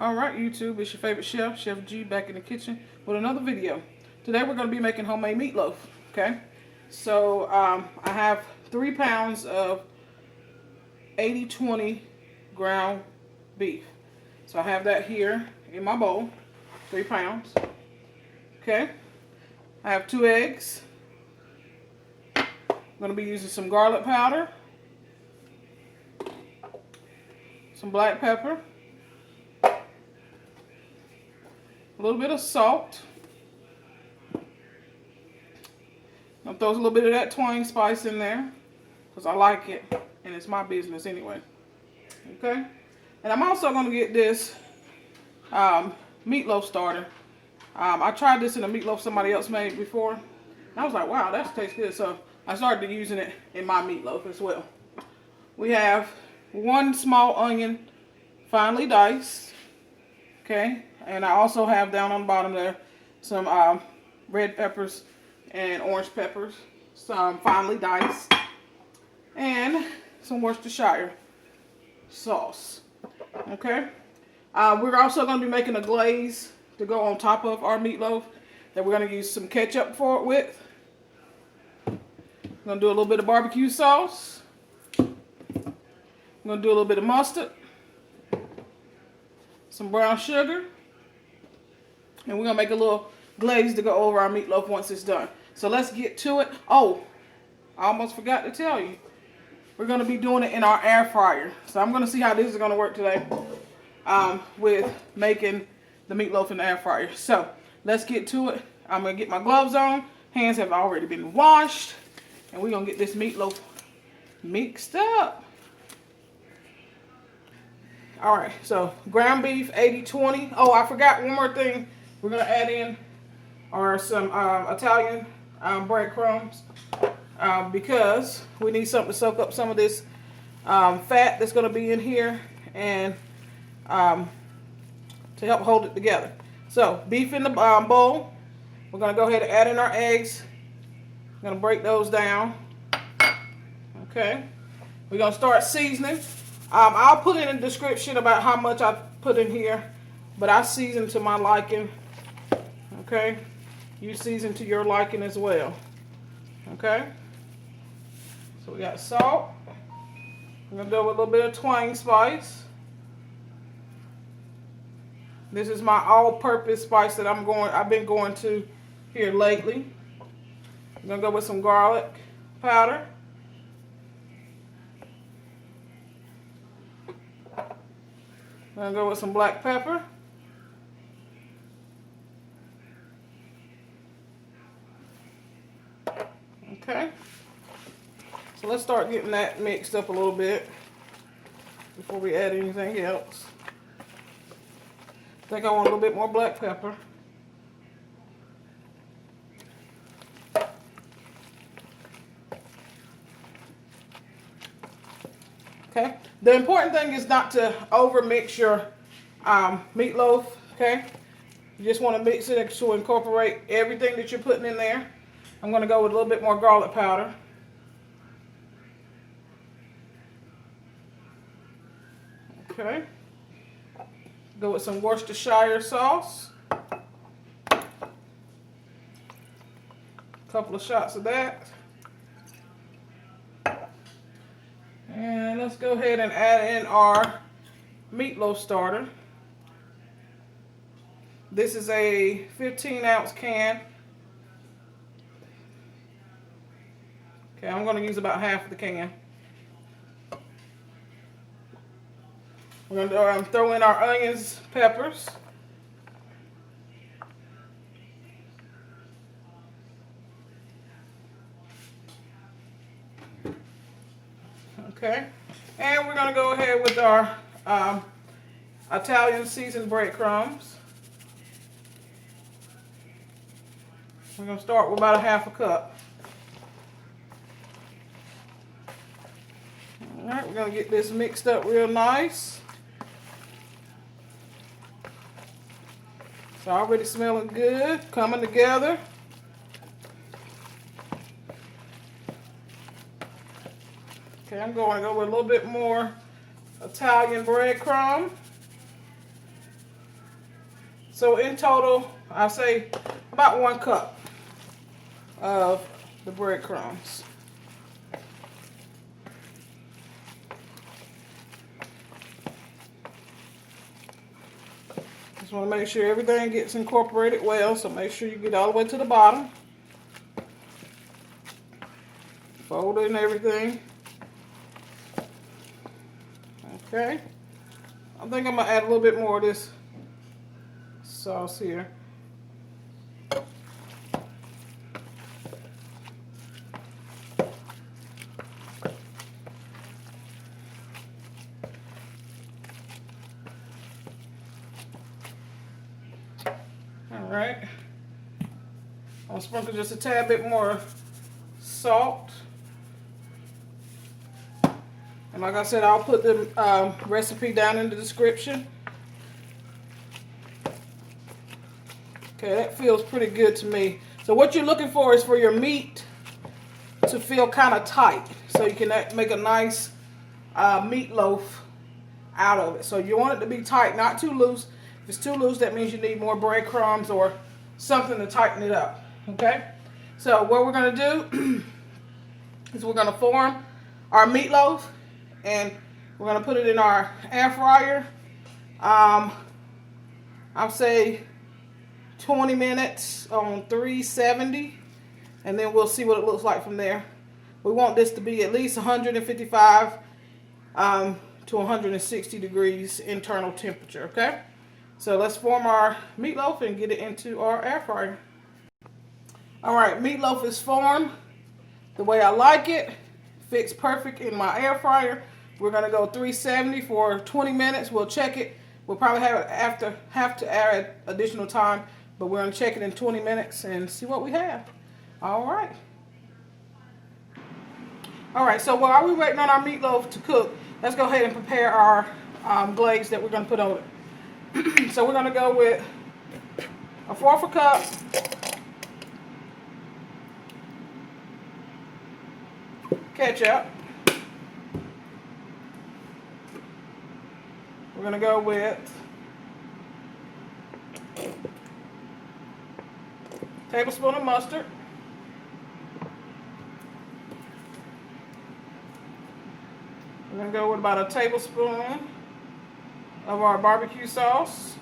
Alright YouTube, it's your favorite chef, Chef G, back in the kitchen with another video. Today we're going to be making homemade meatloaf, okay? So I have 3 pounds of 80-20 ground beef. So I have that here in my bowl, 3 pounds, okay? I have 2 eggs. I'm going to be using some garlic powder, some black pepper, a little bit of salt. I'll throw a little bit of that twang spice in there because I like it and it's my business anyway. Okay? And I'm also going to get this meatloaf starter. I tried this in a meatloaf somebody else made before. And I was like, wow, that tastes good. So I started using it in my meatloaf as well. We have 1 small onion, finely diced. Okay? And I also have down on the bottom there some red peppers and orange peppers, some finely diced, and some Worcestershire sauce. Okay? We're also going to be making a glaze to go on top of our meatloaf that we're going to use some ketchup for it with. I'm going to do a little bit of barbecue sauce. I'm going to do a little bit of mustard, some brown sugar, and we're going to make a little glaze to go over our meatloaf once it's done. So let's get to it. Oh, I almost forgot to tell you. We're going to be doing it in our air fryer. So I'm going to see how this is going to work today with making the meatloaf in the air fryer. So let's get to it. I'm going to get my gloves on. Hands have already been washed. And we're going to get this meatloaf mixed up. All right, so ground beef, 80-20. Oh, I forgot one more thing. We're going to add in some Italian breadcrumbs because we need something to soak up some of this fat that's going to be in here and to help hold it together. So beef in the bowl. We're going to go ahead and add in our eggs. I'm going to break those down. Okay. We're going to start seasoning. I'll put in a description about how much I put in here, but I season to my liking. Okay, you season to your liking as well. Okay, so we got salt. I'm gonna go with a little bit of twang spice. This is my all-purpose spice that I've been going to here lately. I'm gonna go with some garlic powder. I'm gonna go with some black pepper. Okay, so let's start getting that mixed up a little bit before we add anything else. I think I want a little bit more black pepper. Okay, the important thing is not to over mix your meatloaf. Okay, you just want to mix it to incorporate everything that you're putting in there. I'm going to go with a little bit more garlic powder. Okay. Go with some Worcestershire sauce. A couple of shots of that. And let's go ahead and add in our meatloaf starter. This is a 15-ounce can. Okay, I'm going to use about half of the can. We're going to throw in our onions, peppers. Okay, and we're going to go ahead with our Italian seasoned breadcrumbs. We're going to start with about a half a cup. Alright, we're going to get this mixed up real nice. It's already smelling good, coming together. Okay, I'm going to go with a little bit more Italian breadcrumb. So in total, I'll say about 1 cup of the breadcrumbs. Just want to make sure everything gets incorporated well, so make sure you get all the way to the bottom. Fold it and everything. Okay. I think I'm going to add a little bit more of this sauce here. Alright. I'll sprinkle just a tad bit more salt. And like I said, I'll put the recipe down in the description. Okay, that feels pretty good to me. So what you're looking for is for your meat to feel kind of tight, so you can make a nice meatloaf out of it. So you want it to be tight, not too loose. If it's too loose, that means you need more breadcrumbs or something to tighten it up. Okay? So what we're going to do is we're going to form our meatloaf, and we're going to put it in our air fryer. I'll say 20 minutes on 370, and then we'll see what it looks like from there. We want this to be at least 155 to 160 degrees internal temperature, okay? So let's form our meatloaf and get it into our air fryer. All right, meatloaf is formed the way I like it. Fits perfect in my air fryer. We're gonna go 370 for 20 minutes. We'll check it. We'll probably have to add additional time, but we're gonna check it in 20 minutes and see what we have. All right. All right, so while we're waiting on our meatloaf to cook, let's go ahead and prepare our glaze that we're gonna put on it. So we're gonna go with a 1/4 cup ketchup. We're gonna go with a tablespoon of mustard. We're gonna go with about a tablespoon of our barbecue sauce.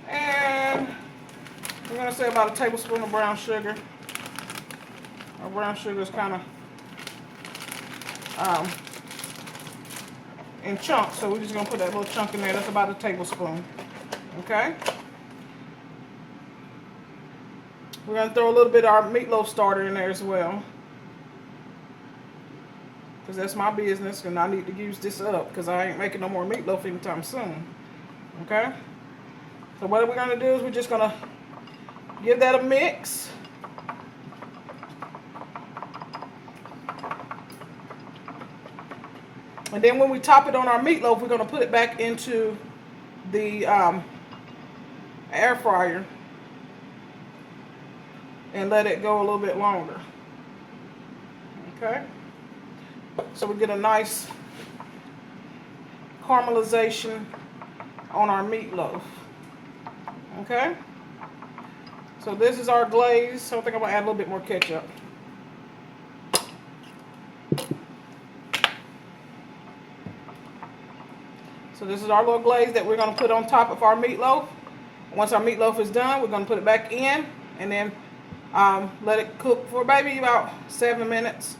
And we're going to say about a tablespoon of brown sugar. Our brown sugar is kind of in chunks, so we're just going to put that little chunk in there. That's about a tablespoon. Okay? We're going to throw a little bit of our meatloaf starter in there as well, because that's my business and I need to use this up because I ain't making no more meatloaf anytime soon. Okay? So what we're going to do is we're just going to give that a mix. And then when we top it on our meatloaf, we're going to put it back into the air fryer and let it go a little bit longer. Okay? So we get a nice caramelization on our meatloaf. Okay? So this is our glaze. So I think I'm going to add a little bit more ketchup. So this is our little glaze that we're going to put on top of our meatloaf. Once our meatloaf is done, we're going to put it back in and then let it cook for maybe about 7 minutes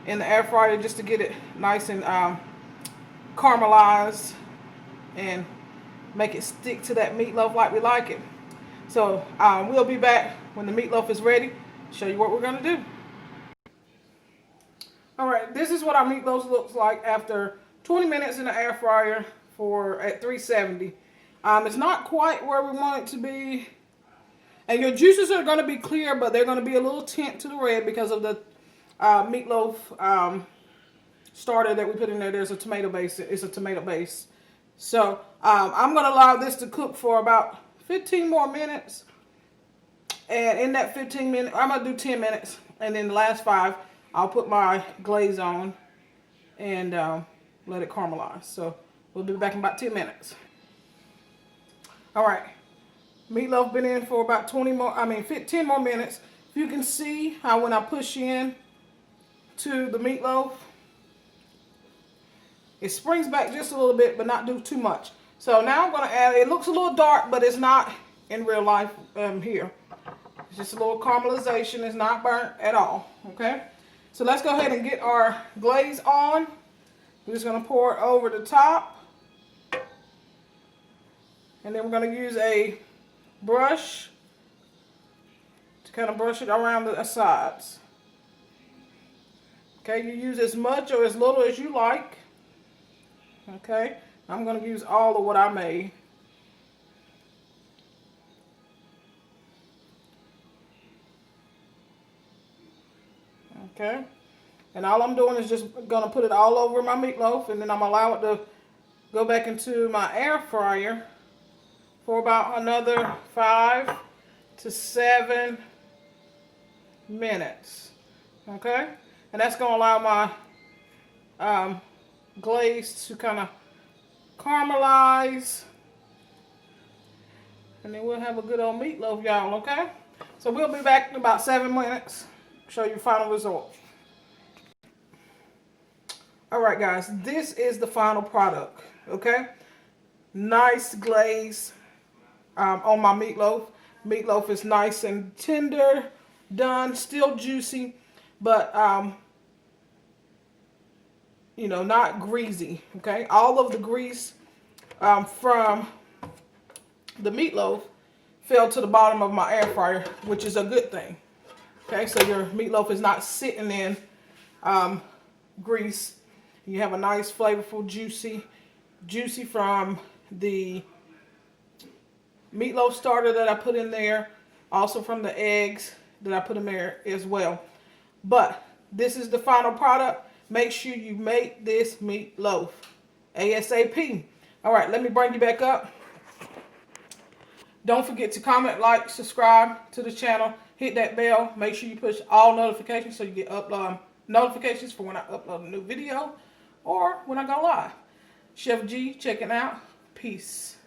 in the air fryer just to get it nice and caramelized and make it stick to that meatloaf like we like it. So we'll be back when the meatloaf is ready to show you what we're going to do. Alright, this is what our meatloaf looks like after 20 minutes in the air fryer at 370. It's not quite where we want it to be. And your juices are going to be clear, but they're going to be a little tint to the red because of the meatloaf starter that we put in there. There's a tomato base. It's a tomato base. So I'm going to allow this to cook for about 15 more minutes. And in that 15 minutes, I'm going to do 10 minutes. And then the last 5, I'll put my glaze on and let it caramelize. So we'll be back in about 10 minutes. All right, meatloaf been in for about 10 more minutes. If you can see how when I push in to the meatloaf, it springs back just a little bit, but not do too much. So now I'm gonna add, it looks a little dark, but it's not in real life here. It's just a little caramelization, it's not burnt at all, okay? So let's go ahead and get our glaze on. We're just gonna pour it over the top. And then we're gonna use a brush to kind of brush it around the sides. Okay, you use as much or as little as you like. Okay, I'm gonna use all of what I made. Okay, and all I'm doing is just gonna put it all over my meatloaf, and then I'm gonna allow it to go back into my air fryer for about another 5 to 7 minutes. Okay, and that's gonna allow my glaze to kind of caramelize, and then we'll have a good old meatloaf, y'all. Okay, so we'll be back in about 7 minutes. Show you final result. All right, guys, this is the final product. Okay, nice glaze on my meatloaf. Meatloaf is nice and tender, done, still juicy, but you know, not greasy. Okay, all of the grease from the meatloaf fell to the bottom of my air fryer, which is a good thing. Okay, so your meatloaf is not sitting in grease. You have a nice, flavorful, juicy from the meatloaf starter that I put in there. Also from the eggs that I put in there as well. But this is the final product. Make sure you make this meatloaf ASAP. All right, let me bring you back up. Don't forget to comment, like, subscribe to the channel. Hit that bell. Make sure you push all notifications so you get notifications for when I upload a new video or when I go live. Chef G checking out. Peace.